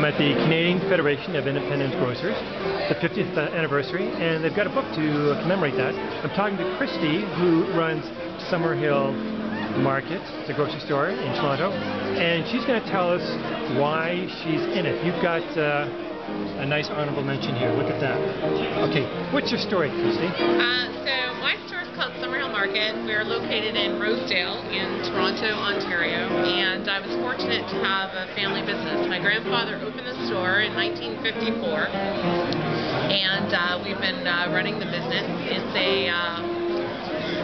I'm at the Canadian Federation of Independent Grocers, the 50th anniversary, and they've got a book to commemorate that. I'm talking to Christy, who runs Summerhill Market, the grocery store in Toronto, and she's going to tell us why she's in it. You've got a nice honorable mention here. Look at that. Okay, what's your story, Christy? So my store is called Summerhill Market. We're located in Rosedale in Toronto, Ontario, and I was fortunate to have a family business. My grandfather opened the store in 1954, and we've been running the business. It's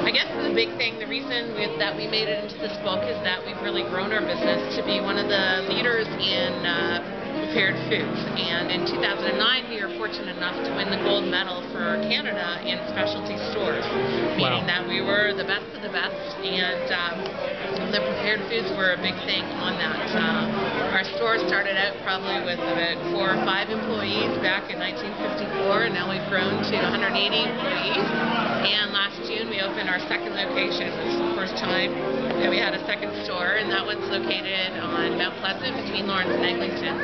I guess the big thing, the reason that we made it into this book is that we've really grown our business to be one of the leaders in prepared foods. And in 2009, we were fortunate enough to win the gold medal for Canada in specialty stores, meaning that we were the best of the best, and the prepared foods were a big thing on that. Our store started out probably with about 4 or 5 employees back in 1954, and now we've grown to 180 employees. And last June we opened our second location. This is the first time that we had a second store, and that one's located on Mount Pleasant between Lawrence and Eglinton.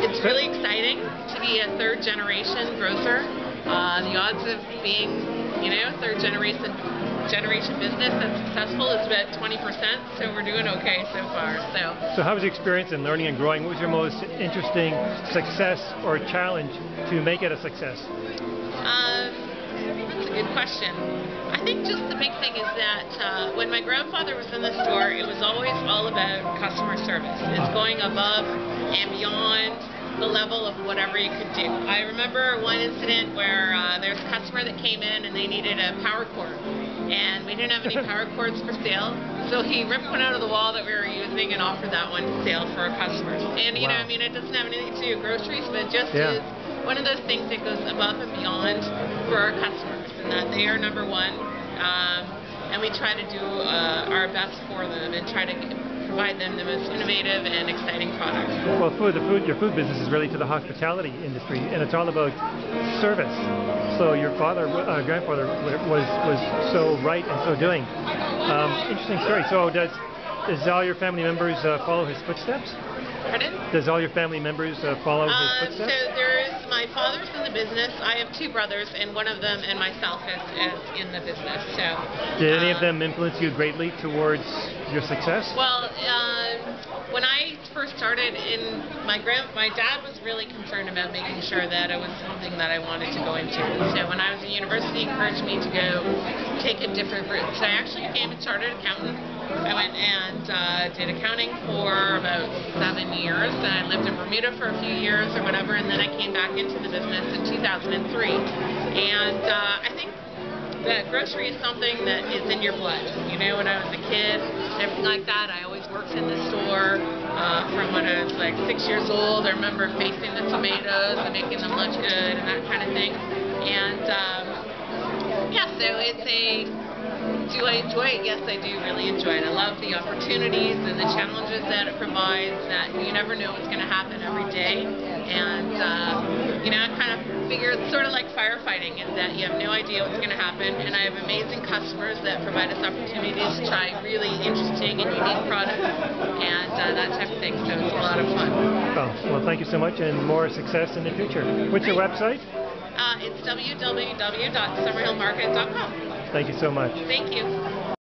It's really exciting to be a third-generation grocer. The odds of being, third-generation business that's successful is about 20%, so we're doing okay so far. So how was your experience in learning and growing? What was your most interesting success or challenge to make it a success? That's a good question. I think just the big thing is that when my grandfather was in the store, it was always all about customer service. It's going above and beyond the level of whatever you could do. I remember one incident where there's a customer that came in and they needed a power cord, and we didn't have any power cords for sale, so he ripped one out of the wall that we were using and offered that one to sale for our customers. And it doesn't have anything to do with groceries, but it just is one of those things that goes above and beyond for our customers, and that they are number one, and we try to do our best for them and try to provide them the most innovative and exciting products. Well, your food business is really to the hospitality industry, and it's all about service. So your grandfather was so right and so doing. Interesting story. So does all your family members follow his footsteps? Pardon? Does all your family members follow his footsteps? So my father's in the business. I have 2 brothers, and one of them and myself is in the business. So did any of them influence you greatly towards your success? Well, when I first started, my dad was really concerned about making sure that it was something that I wanted to go into. So when I was in university, he encouraged me to go take a different route. So I actually came and started accounting. I went and did accounting for about 7 years, and I lived in Bermuda for a few years or whatever, and then I came back into the business in 2003. And I think that grocery is something that is in your blood. When I was a kid, everything like that, I always worked in the store from when I was like 6 years old. I remember facing the tomatoes and making them look good and that kind of thing. And so do I enjoy it? Yes, I do really enjoy it. I love the opportunities and the challenges that it provides, that you never know what's going to happen every day. And, I kind of figure it's sort of like firefighting, in that you have no idea what's going to happen. And I have amazing customers that provide us opportunities to try really interesting and unique products and that type of thing. So it's a lot of fun. Well, thank you so much, and more success in the future. What's your website? It's www.summerhillmarket.com. Thank you so much. Thank you.